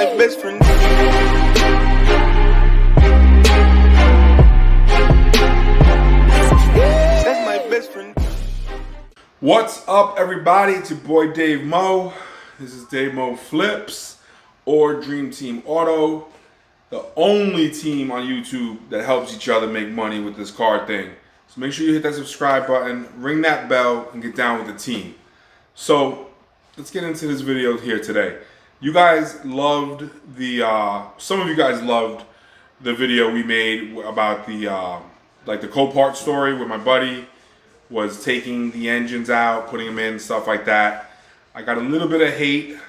my best friend. That's my best friend. What's up, everybody? It's your boy Dave Mo. This is Dave Mo Flips or Dream Team Auto, the only team on YouTube that helps each other make money with this car thing. So make sure you hit that subscribe button, ring that bell, and get down with the team. So let's get into this video here today. You guys loved some of you guys loved the video we made about the like the Copart story where my buddy was taking the engines out, putting them in, stuff like that. I got a little bit of hate.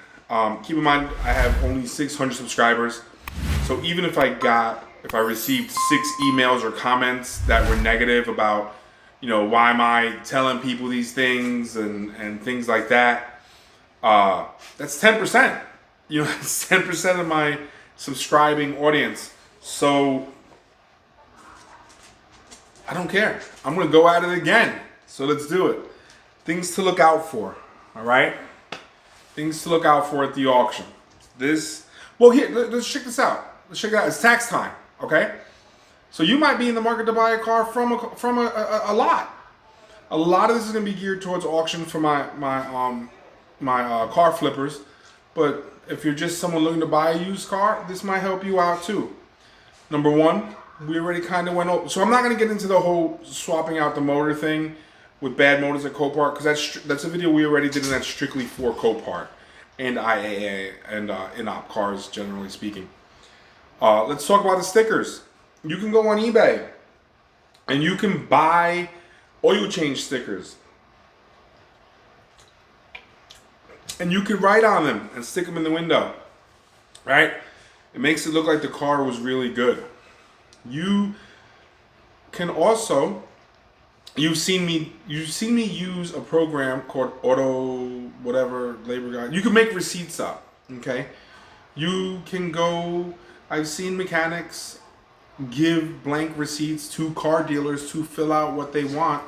Keep in mind, I have only 600 subscribers. So even if I received 6 emails or comments that were negative about, you know, why am I telling people these things and things like that, that's 10%. You know, it's 10% of my subscribing audience. So I don't care. I'm going to go at it again. So let's do it. Things to look out for. All right? Things to look out for at the auction. Well, here, let's check this out. Let's check it out. It's tax time. Okay? So you might be in the market to buy a car from a lot. A lot of this is going to be geared towards auction for my car flippers. But if you're just someone looking to buy a used car, this might help you out too. Number one, we already kind of went over. So I'm not going to get into the whole swapping out the motor thing with bad motors at Copart, because that's a video we already did, and that's strictly for Copart and IAA and in-op cars, generally speaking. Let's talk about the stickers. You can go on eBay and you can buy oil change stickers. And you can write on them and stick them in the window, right? It makes it look like the car was really good. You can also, you've seen me use a program called Auto whatever Labor Guide. You can make receipts up, okay? You can go, I've seen mechanics give blank receipts to car dealers to fill out what they want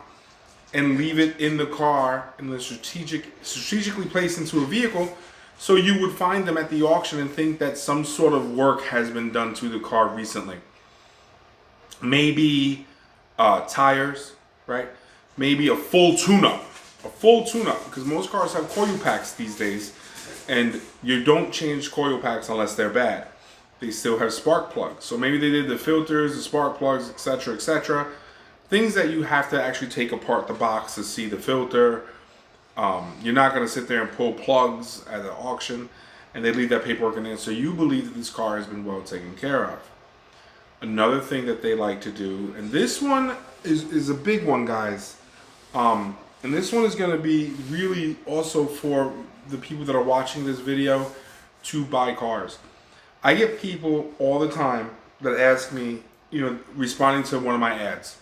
and leave it in the car in the strategically placed into a vehicle, so you would find them at the auction and think that some sort of work has been done to the car recently. Maybe tires, right? Maybe a full tune-up. Because most cars have coil packs these days, and you don't change coil packs unless they're bad. They still have spark plugs. So maybe they did the filters, the spark plugs, etc., etc. Things that you have to actually take apart the box to see the filter. You're not going to sit there and pull plugs at an auction and they leave that paperwork in there. So you believe that this car has been well taken care of. Another thing that they like to do, and this one is a big one, guys. And this one is going to be really also for the people that are watching this video to buy cars. I get people all the time that ask me, you know, responding to one of my ads,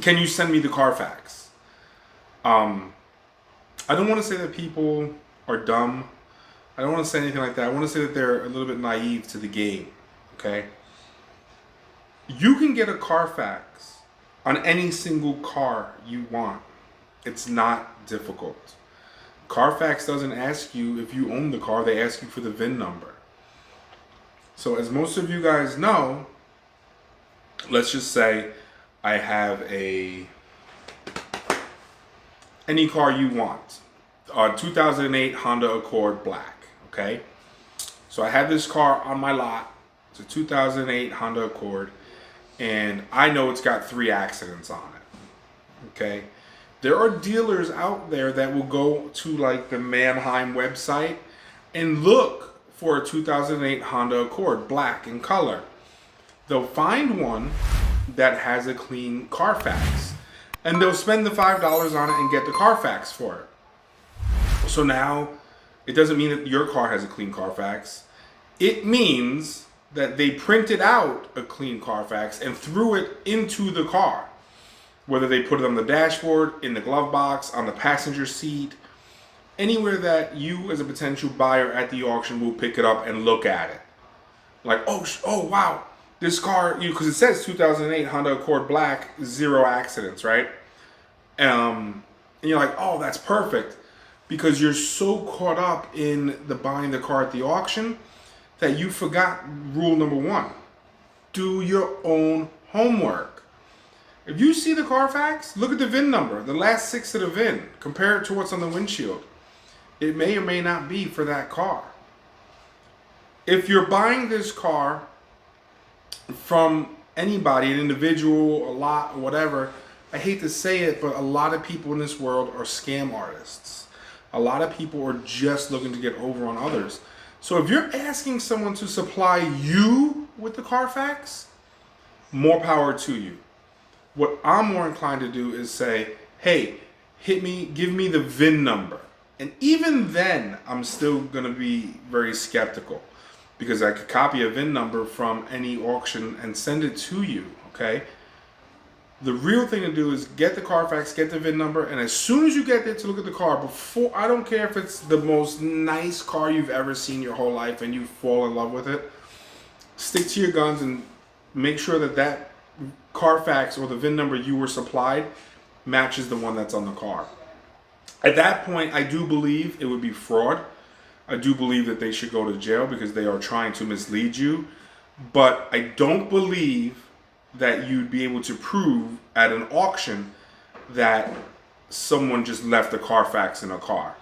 can you send me the Carfax? I don't want to say that people are dumb. I don't want to say anything like that. I want to say that they're a little bit naive to the game, okay? You can get a Carfax on any single car you want. It's not difficult. Carfax doesn't ask you if you own the car. They ask you for the VIN number. So as most of you guys know, let's just say I have any car you want, 2008 Honda Accord black, okay? So I have this car on my lot. It's a 2008 Honda Accord, and I know it's got 3 accidents on it, okay? There are dealers out there that will go to like the Manheim website and look for a 2008 Honda Accord black in color. They'll find one that has a clean Carfax, and they'll spend the $5 on it and get the Carfax for it. So now it doesn't mean that your car has a clean Carfax. It means that they printed out a clean Carfax and threw it into the car, whether they put it on the dashboard, in the glove box, on the passenger seat, anywhere that you as a potential buyer at the auction will pick it up and look at it. Like, oh wow, this car, because it says 2008 Honda Accord black, 0 accidents, right? And you're like, oh, that's perfect, because you're so caught up in the buying the car at the auction that you forgot rule number one. Do your own homework. If you see the Carfax, look at the VIN number, the last 6 of the VIN. Compare it to what's on the windshield. It may or may not be for that car. If you're buying this car from anybody, an individual, a lot, whatever, I hate to say it, but a lot of people in this world are scam artists. A lot of people are just looking to get over on others. So if you're asking someone to supply you with the Carfax, more power to you. What I'm more inclined to do is say, hey, give me the VIN number. And even then, I'm still going to be very skeptical, because I could copy a VIN number from any auction and send it to you, okay? The real thing to do is get the Carfax, get the VIN number, and as soon as you get there to look at the car, I don't care if it's the most nice car you've ever seen your whole life and you fall in love with it, stick to your guns and make sure that that Carfax or the VIN number you were supplied matches the one that's on the car. At that point, I do believe it would be fraud. I do believe that they should go to jail because they are trying to mislead you. But I don't believe that you'd be able to prove at an auction that someone just left the Carfax in a car.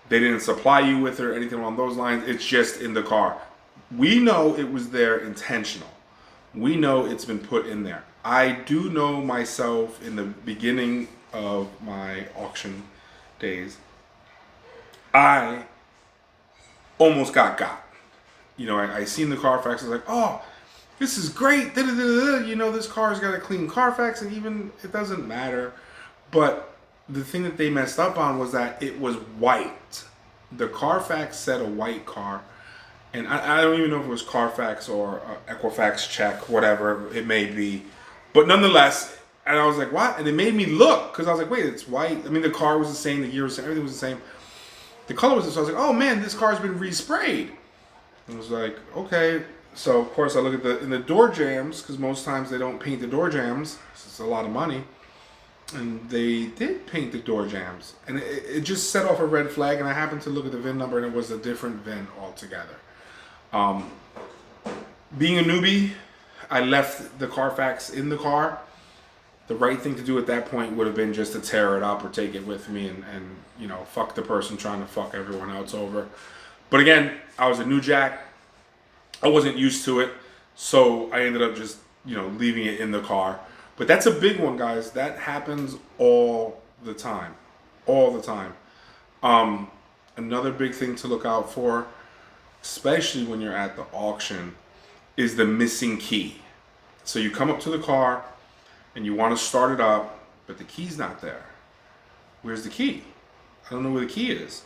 They didn't supply you with it or anything along those lines. It's just in the car. We know it was there intentional. We know it's been put in there. I do know myself in the beginning of my auction days, I almost got. You know, I seen the Carfax. I was like, oh, this is great. You know, this car's got a clean Carfax, and even it doesn't matter. But the thing that they messed up on was that it was white. The Carfax said a white car. And I don't even know if it was Carfax or Equifax check, whatever it may be. But nonetheless, and I was like, what? And it made me look, because I was like, wait, it's white. I mean, the car was the same, the year was the same, everything was the same. The color was the same. So I was like, oh man, this car's been resprayed. I was like, okay. So of course I look at in the door jambs, because most times they don't paint the door jambs. It's a lot of money. And they did paint the door jambs. And it just set off a red flag, and I happened to look at the VIN number, and it was a different VIN altogether. Being a newbie, I left the Carfax in the car. The right thing to do at that point would have been just to tear it up or take it with me and you know, fuck the person trying to fuck everyone else over. But again, I was a new jack. I wasn't used to it. So I ended up just, you know, leaving it in the car. But that's a big one, guys. That happens all the time. All the time. Another big thing to look out for, especially when you're at the auction, is the missing key. So you come up to the car and you want to start it up, but the key's not there. Where's the key? I don't know where the key is.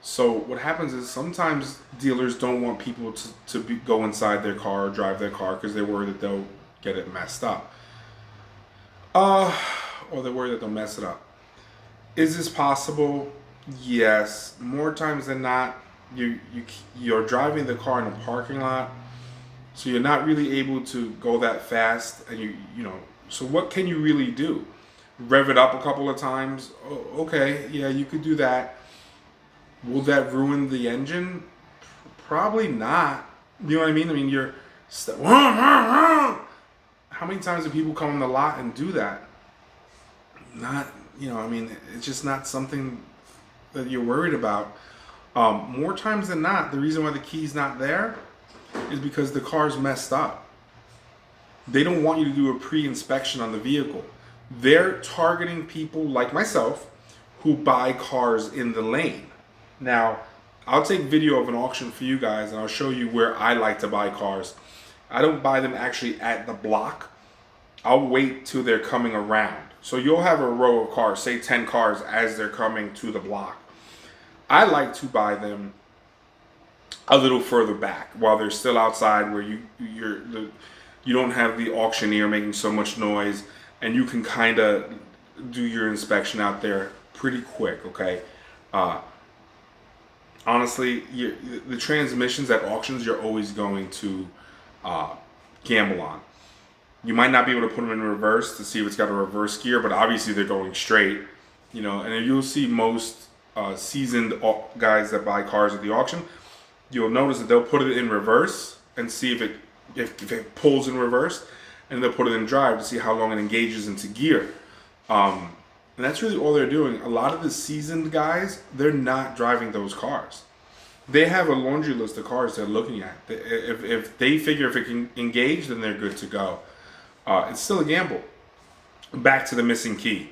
So what happens is sometimes dealers don't want people to go inside their car or drive their car because they're worried that they'll get it messed up. Or they're worried that they'll mess it up. Is this possible? Yes. More times than not, you're driving the car in a parking lot, so you're not really able to go that fast, and you know. So what can you really do? Rev it up a couple of times? Oh, okay, yeah, you could do that. Will that ruin the engine? Probably not. You know what I mean? I mean, how many times do people come on the lot and do that? Not, you know, I mean, it's just not something that you're worried about. More times than not, the reason why the key's not there is because the car's messed up. They don't want you to do a pre-inspection on the vehicle. They're targeting people like myself who buy cars in the lane. Now, I'll take video of an auction for you guys, and I'll show you where I like to buy cars. I don't buy them actually at the block. I'll wait till they're coming around. So you'll have a row of cars, say 10 cars, as they're coming to the block. I like to buy them a little further back while they're still outside, where you don't have the auctioneer making so much noise, and you can kind of do your inspection out there pretty quick, okay? Honestly, the transmissions at auctions, you're always going to gamble on. You might not be able to put them in reverse to see if it's got a reverse gear, but obviously they're going straight, you know. And you'll see most seasoned guys that buy cars at the auction, you'll notice that they'll put it in reverse and see if it pulls in reverse, and they'll put it in drive to see how long it engages into gear. And that's really all they're doing. A lot of the seasoned guys, they're not driving those cars. They have a laundry list of cars they're looking at. If they figure if it can engage, then they're good to go. It's still a gamble. Back to the missing key.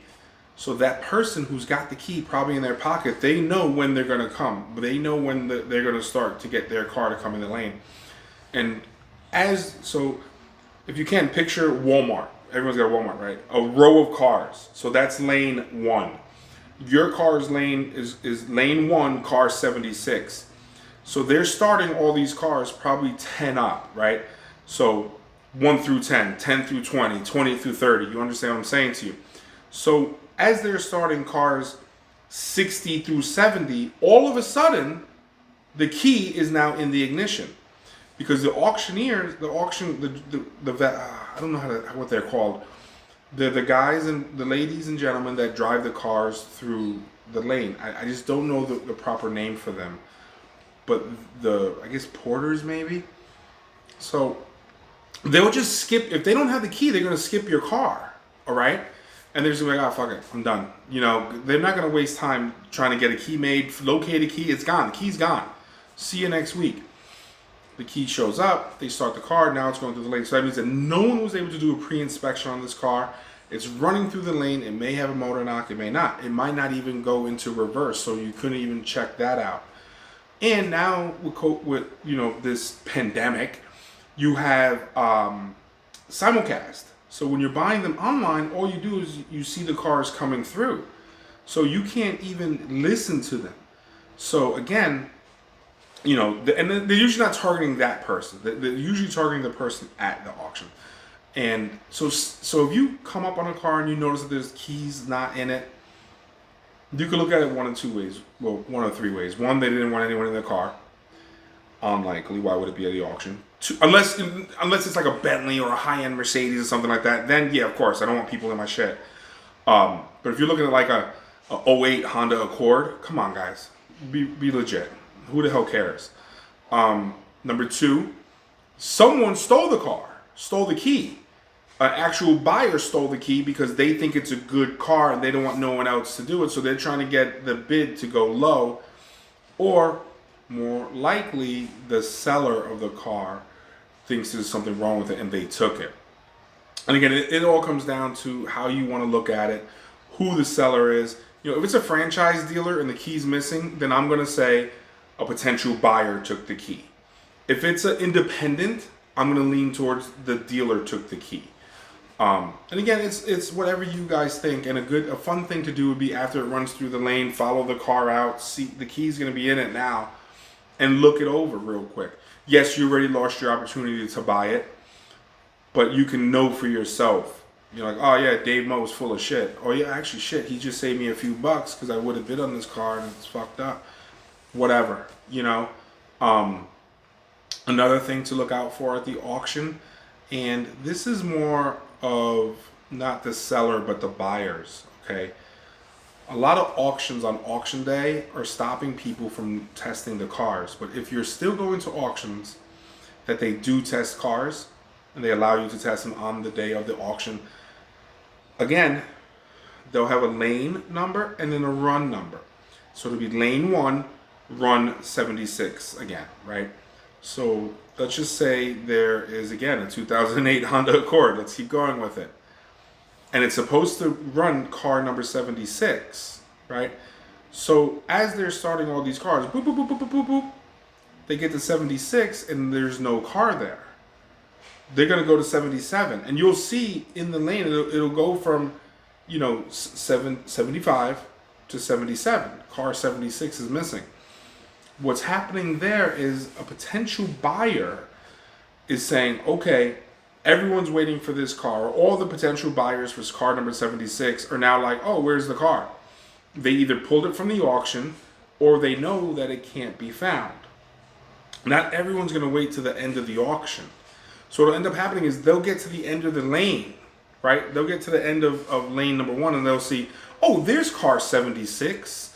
So that person who's got the key probably in their pocket, they know when they're going to come. They know when they're going to start to get their car to come in the lane. And if you can, picture Walmart. Everyone's got a Walmart, right? A row of cars. So that's lane 1. Your car's lane is lane 1, car 76. So they're starting all these cars probably 10 up, right? So 1 through 10, 10 through 20, 20 through 30. You understand what I'm saying to you? So as they're starting cars 60 through 70, all of a sudden, the key is now in the ignition. Because the auctioneers, I don't know what they're called. They're the guys and the ladies and gentlemen that drive the cars through the lane. I just don't know the proper name for them. But I guess porters maybe. So they'll just skip. If they don't have the key, they're going to skip your car. All right? And they're just going to be like, oh, fuck it, I'm done. You know, they're not going to waste time trying to get a key made, locate a key. It's gone. The key's gone. See you next week. The key shows up, they start the car, now it's going through the lane. So that means that no one was able to do a pre-inspection on this with it's running through the lane. It may have a motor knock, it may not. It might not even go into reverse, so you couldn't even check that out. And now with this pandemic, you have simulcast. So when you're buying them online, all you do is you see the cars coming through. So you can't even listen to them. So again, and they're usually not targeting that person. They're usually targeting the person at the auction. And so if you come up on a car and you notice that there's keys not in it, you can look at it one of 2 ways. Well, one of 3 ways. One, they didn't want anyone in the car. Unlikely. Why would it be at the auction? 2, unless it's like a Bentley or a high-end Mercedes or something like that. Then yeah, of course, I don't want people in my shit. But if you're looking at like a 08 Honda Accord, come on, guys, be legit. Who the hell cares? Number 2, someone stole the car, stole the key. An actual buyer stole the key because they think it's a good car and they don't want no one else to do it. So they're trying to get the bid to go low. Or more likely, the seller of the car thinks there's something wrong with it and they took it. And again, it all comes down to how you want to look at it, who the seller is. If it's a franchise dealer and the key's missing, then I'm going to say a potential buyer took the key. If it's an independent, I'm going to lean towards the dealer took the key. And again, it's whatever you guys think. And a fun thing to do would be after it runs through the lane, follow the car out, see the key's going to be in it now, and look it over real quick. Yes, you already lost your opportunity to buy it, but you can know for yourself. You're like, oh yeah, Dave Mo's full of shit. Oh yeah, actually shit, he just saved me a few bucks because I would have bid on this car and it's fucked up. Whatever, Another thing to look out for at the auction, and this is more of not the seller but the buyers, okay? A lot of auctions on auction day are stopping people from testing the cars. But if you're still going to auctions that they do test cars and they allow you to test them on the day of the auction, again, they'll have a lane number and then a run number. So it'll be lane 1, run 76 again, right? So let's just say there is, again, a 2008 Honda Accord. Let's keep going with it. And it's supposed to run car number 76, right? So as they're starting all these cars, boop, boop, boop, boop, boop, boop, boop, they get to 76 and there's no car there. They're going to go to 77. And you'll see in the lane, it'll go from, 75 to 77. Car 76 is missing. What's happening there is a potential buyer is saying, okay, everyone's waiting for this car. All the potential buyers for car number 76 are now like, oh, where's the car? They either pulled it from the auction or they know that it can't be found. Not everyone's going to wait to the end of the auction. So what'll end up happening is they'll get to the end of the lane, right? They'll get to the end of lane number 1 and they'll see, oh, there's car 76.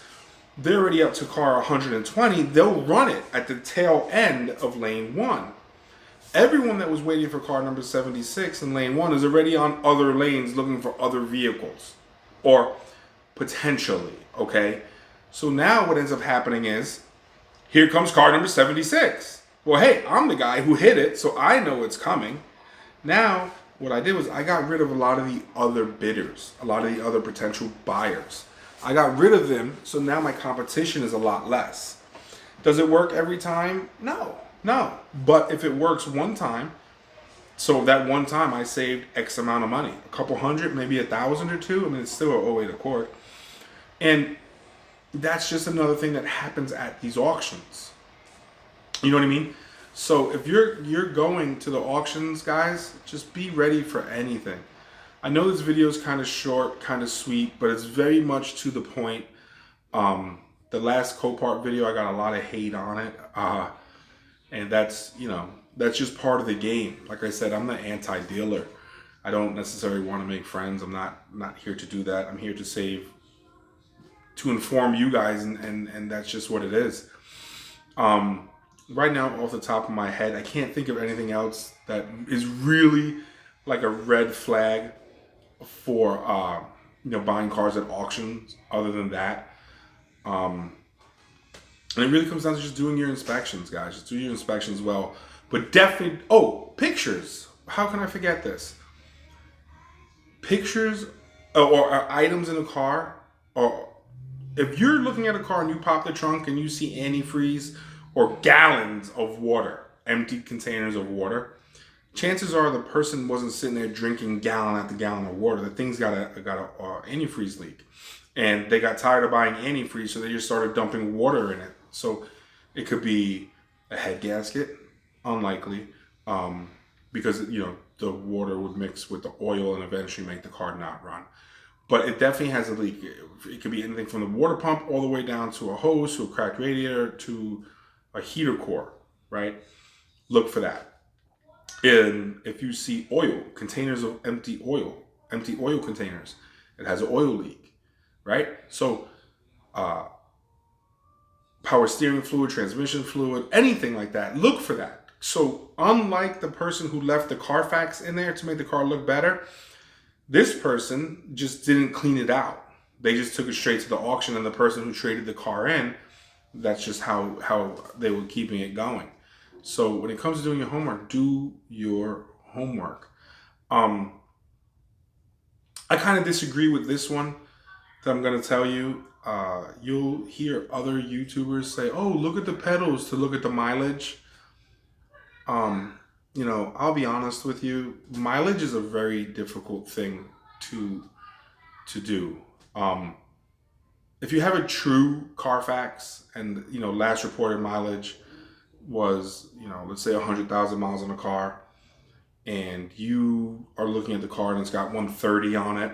they're already up to car 120, they'll run it at the tail end of lane 1. Everyone that was waiting for car number 76 in lane 1 is already on other lanes looking for other vehicles. Or potentially, okay? So now what ends up happening is, here comes car number 76. Well, hey, I'm the guy who hit it, so I know it's coming. Now, what I did was I got rid of a lot of the other bidders, a lot of the other potential buyers. I got rid of them, so now my competition is a lot less. Does it work every time? No. But if it works one time, so that one time I saved X amount of money, a couple hundred, maybe 1,000 or two. I mean, it's still an 08 Accord. And that's just another thing that happens at these auctions. You know what I mean? So if you're going to the auctions, guys, just be ready for anything. I know this video is kind of short, kind of sweet, but it's very much to the point. The last Copart video, I got a lot of hate on it. And that's, that's just part of the game. Like I said, I'm the anti-dealer. I don't necessarily want to make friends. I'm not here to do that. I'm here to inform you guys, and that's just what it is. Right now, off the top of my head, I can't think of anything else that is really like a red flag for buying cars at auctions other than that. And it really comes down to just doing your inspections, guys. Just do your inspections well. But definitely, pictures. How can I forget this? Pictures or items in a car, or if you're looking at a car and you pop the trunk and you see antifreeze or gallons of water, empty containers of water, chances are the person wasn't sitting there drinking gallon after gallon of water. The thing's got a antifreeze leak. And they got tired of buying antifreeze, so they just started dumping water in it. So it could be a head gasket, unlikely, because the water would mix with the oil and eventually make the car not run. But it definitely has a leak. It could be anything from the water pump all the way down to a hose, to a cracked radiator, to a heater core, right? Look for that. And if you see oil, containers of empty oil containers, it has an oil leak, right? So power steering fluid, transmission fluid, anything like that, look for that. So unlike the person who left the Carfax in there to make the car look better, this person just didn't clean it out. They just took it straight to the auction, and the person who traded the car in, that's just how they were keeping it going. So when it comes to doing your homework, do your homework. I kind of disagree with this one that I'm going to tell you. You'll hear other YouTubers say, oh, look at the pedals to look at the mileage. I'll be honest with you. Mileage is a very difficult thing to do. If you have a true Carfax and, last reported mileage was, let's say 100,000 miles on a car, and you are looking at the car and it's got 130 on it,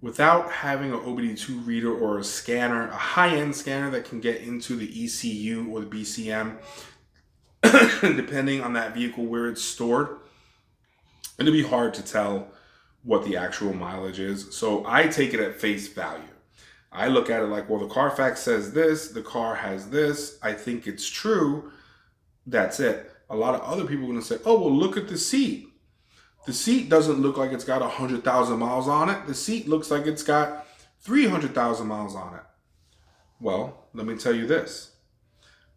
without having an OBD2 reader or a scanner, a high-end scanner that can get into the ECU or the BCM, depending on that vehicle where it's stored, it'll be hard to tell what the actual mileage is. So I take it at face value. I look at it like, well, the Carfax says this, the car has this, I think it's true, that's it. A lot of other people are going to say, oh, well, look at the seat. The seat doesn't look like it's got 100,000 miles on it. The seat looks like it's got 300,000 miles on it. Well, let me tell you this.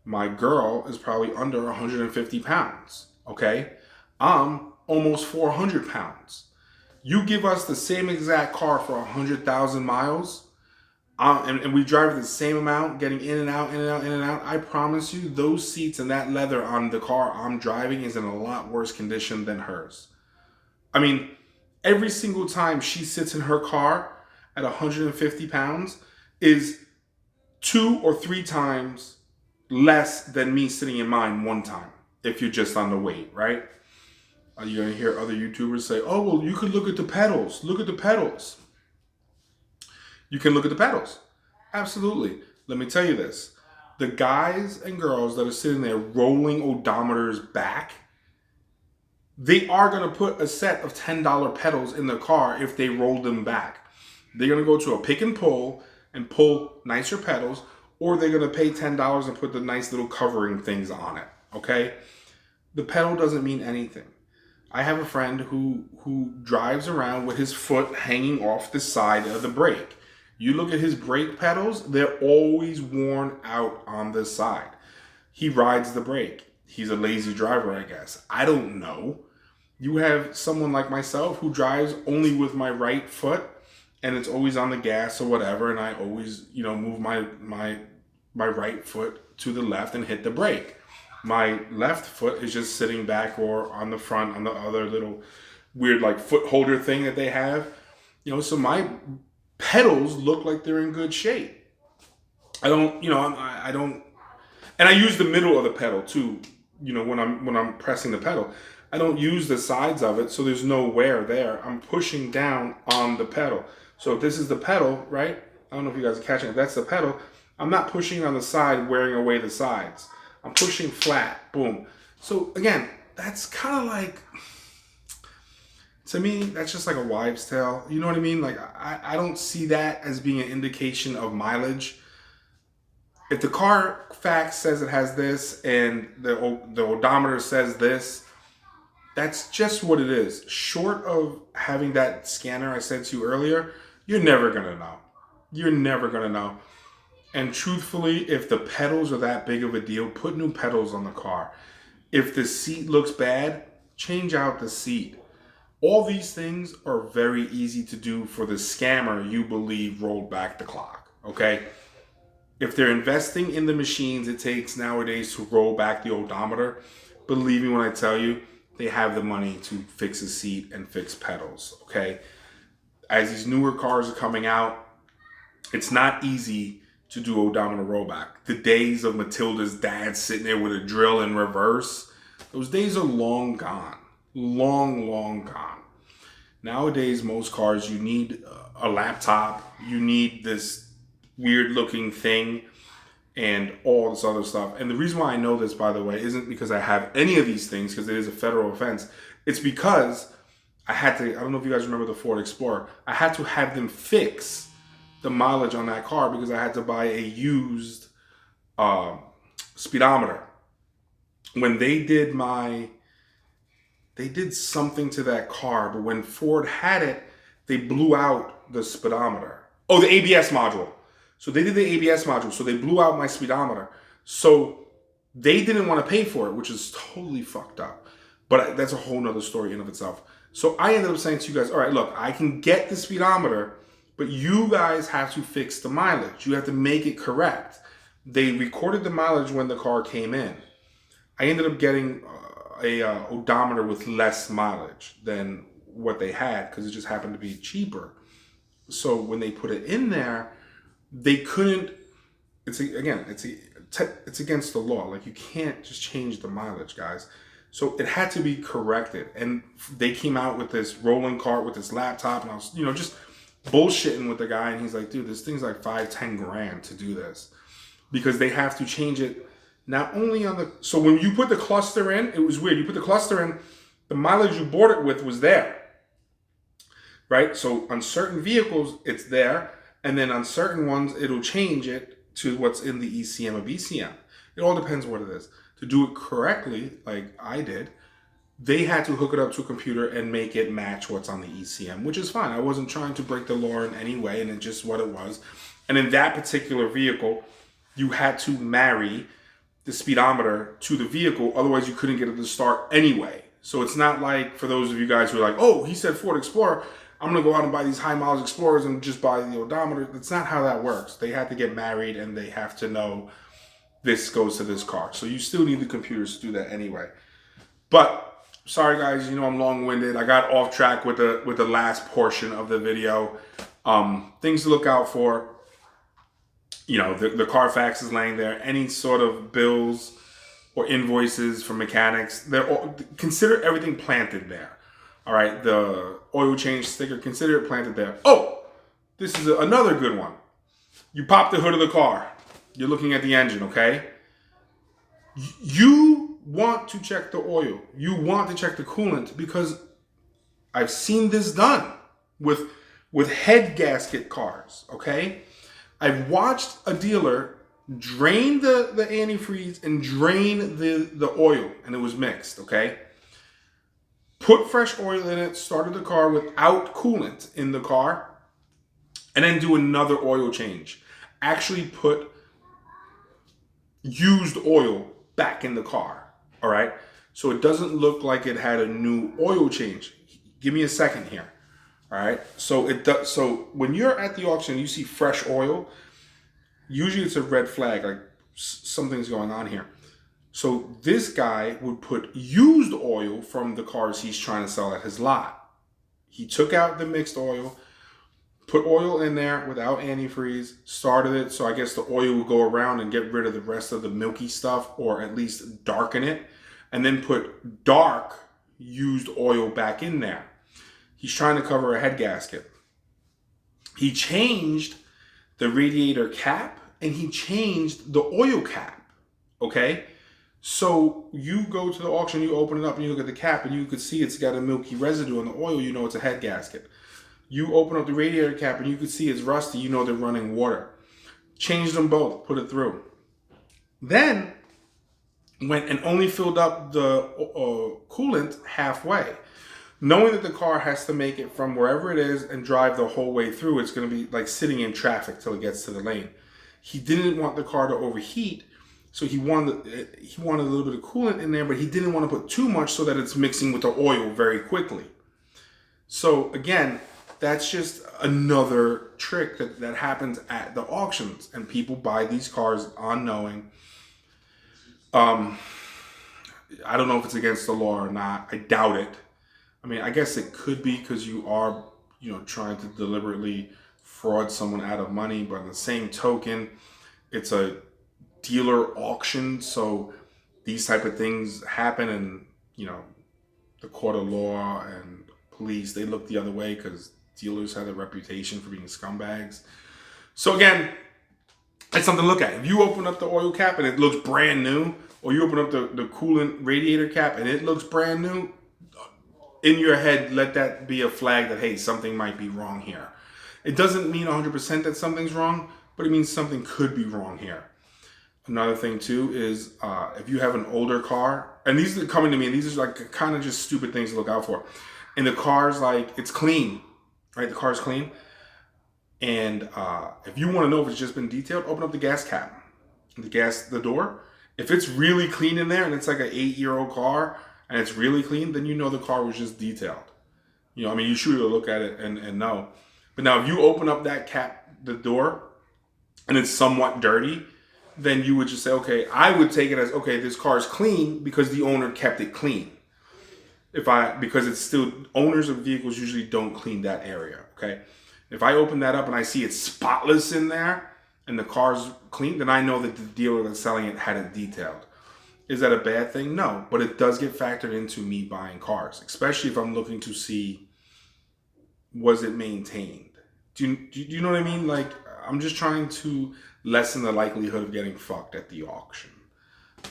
My girl is probably under 150 pounds, okay? I'm almost 400 pounds. You give us the same exact car for 100,000 miles, and we drive the same amount, getting in and out, in and out, in and out, I promise you, those seats and that leather on the car I'm driving is in a lot worse condition than hers. I mean, every single time she sits in her car at 150 pounds is 2 or 3 times less than me sitting in mine one time, if you're just on the weight, right? You're going to hear other YouTubers say, oh, well, you could look at the pedals. Look at the pedals. You can look at the pedals. Absolutely. Let me tell you this. The guys and girls that are sitting there rolling odometers back, they are going to put a set of $10 pedals in the car if they roll them back. They're going to go to a pick and pull nicer pedals, or they're going to pay $10 and put the nice little covering things on it, okay? The pedal doesn't mean anything. I have a friend who drives around with his foot hanging off the side of the brake. You look at his brake pedals, they're always worn out on the side. He rides the brake. He's a lazy driver, I guess. I don't know. You have someone like myself who drives only with my right foot, and it's always on the gas or whatever, and I always, move my right foot to the left and hit the brake. My left foot is just sitting back or on the front on the other little weird like foot holder thing that they have. So my pedals look like they're in good shape. I don't, and I use the middle of the pedal too, when I'm pressing the pedal. I don't use the sides of it, so there's no wear there. I'm pushing down on the pedal. So if this is the pedal, right? I don't know if you guys are catching it. That's the pedal. I'm not pushing on the side, wearing away the sides. I'm pushing flat, boom. So again, that's kind of like, to me, that's just like a wives' tale. You know what I mean? Like, I don't see that as being an indication of mileage. If the Carfax says it has this and the odometer says this, that's just what it is. Short of having that scanner I said to you earlier, you're never going to know. You're never going to know. And truthfully, if the pedals are that big of a deal, put new pedals on the car. If the seat looks bad, change out the seat. All these things are very easy to do for the scammer you believe rolled back the clock, okay? If they're investing in the machines it takes nowadays to roll back the odometer, believe me when I tell you, they have the money to fix a seat and fix pedals, okay? As these newer cars are coming out, it's not easy to do odometer rollback. The days of Matilda's dad sitting there with a drill in reverse, those days are long gone. Long, long gone. Nowadays, most cars, you need a laptop, you need this weird looking thing, and all this other stuff. And the reason why I know this, by the way, isn't because I have any of these things, because it is a federal offense. It's because I had to, I don't know if you guys remember the Ford Explorer, I had to have them fix the mileage on that car because I had to buy a used speedometer. When they did something to that car, but when Ford had it, they blew out the speedometer. Oh, the ABS module. So they did the ABS module, so they blew out my speedometer. So they didn't want to pay for it, which is totally fucked up. But that's a whole nother story in of itself. So I ended up saying to you guys, all right, look, I can get the speedometer, but you guys have to fix the mileage. You have to make it correct. They recorded the mileage when the car came in. I ended up getting a odometer with less mileage than what they had because it just happened to be cheaper. So when they put it in there, they couldn't. It's against the law. Like, you can't just change the mileage, guys. So it had to be corrected, and they came out with this rolling cart with this laptop, and I was, just bullshitting with the guy, and he's like, dude, this thing's like $5-10 grand to do this because they have to change it not only on the. So when you put the cluster in, it was weird. You put the cluster in, the mileage you bought it with was there, right? So on certain vehicles, it's there. And then on certain ones, it'll change it to what's in the ECM or BCM. It all depends what it is. To do it correctly, like I did, they had to hook it up to a computer and make it match what's on the ECM, which is fine. I wasn't trying to break the law in any way, and it's just what it was. And in that particular vehicle, you had to marry the speedometer to the vehicle. Otherwise, you couldn't get it to start anyway. So it's not like, for those of you guys who are like, oh, he said Ford Explorer, I'm going to go out and buy these high mileage Explorers and just buy the odometer. That's not how that works. They have to get married and they have to know this goes to this car. So you still need the computers to do that anyway. But sorry guys, I'm long-winded. I got off track with the last portion of the video. Things to look out for. The Carfax is laying there. Any sort of bills or invoices from mechanics, consider everything planted there. All right, the oil change sticker, consider it planted there. Oh, this is another good one. You pop the hood of the car. You're looking at the engine, okay? You want to check the oil. You want to check the coolant because I've seen this done with head gasket cars, okay? I've watched a dealer drained the antifreeze and drained the oil, and it was mixed, okay? Put fresh oil in it, started the car without coolant in the car, and then do another oil change. Actually put used oil back in the car, all right? So it doesn't look like it had a new oil change. Give me a second here, all right? So it does. So when you're at the auction, you see fresh oil. Usually it's a red flag, like something's going on here. So this guy would put used oil from the cars he's trying to sell at his lot. He took out the mixed oil, put oil in there without antifreeze, started it, so I guess the oil would go around and get rid of the rest of the milky stuff, or at least darken it, and then put dark used oil back in there. He's trying to cover a head gasket. He changed the radiator cap and he changed the oil cap, okay? So you go to the auction, you open it up and you look at the cap and you could see it's got a milky residue on the oil, you know it's a head gasket. You open up the radiator cap and you could see it's rusty, you know they're running water. Changed them both, put it through. Then went and only filled up the coolant halfway. Knowing that the car has to make it from wherever it is and drive the whole way through, it's going to be like sitting in traffic till it gets to the lane. He didn't want the car to overheat, so he wanted a little bit of coolant in there, but he didn't want to put too much so that it's mixing with the oil very quickly. So again, that's just another trick that happens at the auctions, and people buy these cars unknowing. I don't know if it's against the law or not. I doubt it. I mean, I guess it could be because you are, trying to deliberately fraud someone out of money. But on the same token, it's a dealer auction, so these type of things happen, and the court of law and police, they look the other way because dealers have a reputation for being scumbags. So again, it's something to look at. If you open up the oil cap and it looks brand new, or you open up the coolant radiator cap and it looks brand new, in your head, let that be a flag that, hey, something might be wrong here. It doesn't mean 100% that something's wrong, but it means something could be wrong here. Another thing too is if you have an older car, and these are coming to me, and these are like kind of just stupid things to look out for. And the car's like, it's clean, right? The car's clean. And if you want to know if it's just been detailed, open up the gas cap, the door. If it's really clean in there and it's like an 8-year-old car and it's really clean, then you know the car was just detailed. You should look at it and know. But now if you open up that cap, the door, and it's somewhat dirty, then you would just say, okay, I would take it as, okay, this car is clean because the owner kept it clean. Because it's still, owners of vehicles usually don't clean that area, okay? If I open that up and I see it's spotless in there and the car's clean, then I know that the dealer that's selling it had it detailed. Is that a bad thing? No, but it does get factored into me buying cars, especially if I'm looking to see, was it maintained? Do you know what I mean? Like, I'm just trying to lessen the likelihood of getting fucked at the auction.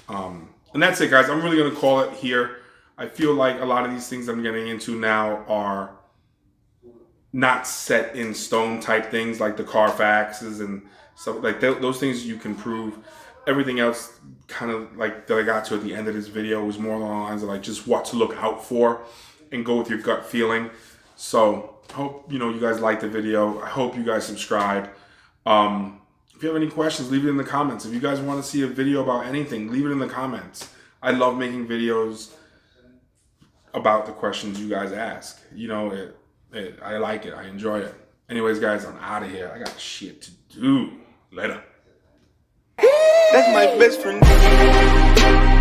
And that's it, guys. I'm really going to call it here. I feel like a lot of these things I'm getting into now are not set in stone type things, like the Carfaxes and stuff like those things you can prove. Everything else kind of like that I got to at the end of this video was more along the lines of like just what to look out for and go with your gut feeling. So I hope you guys liked the video. I hope you guys subscribed. If you have any questions, leave it in the comments. If you guys want to see a video about anything, leave it in the comments. I love making videos about the questions you guys ask. I like it. I enjoy it. Anyways, guys, I'm out of here. I got shit to do. Later. That's my best friend.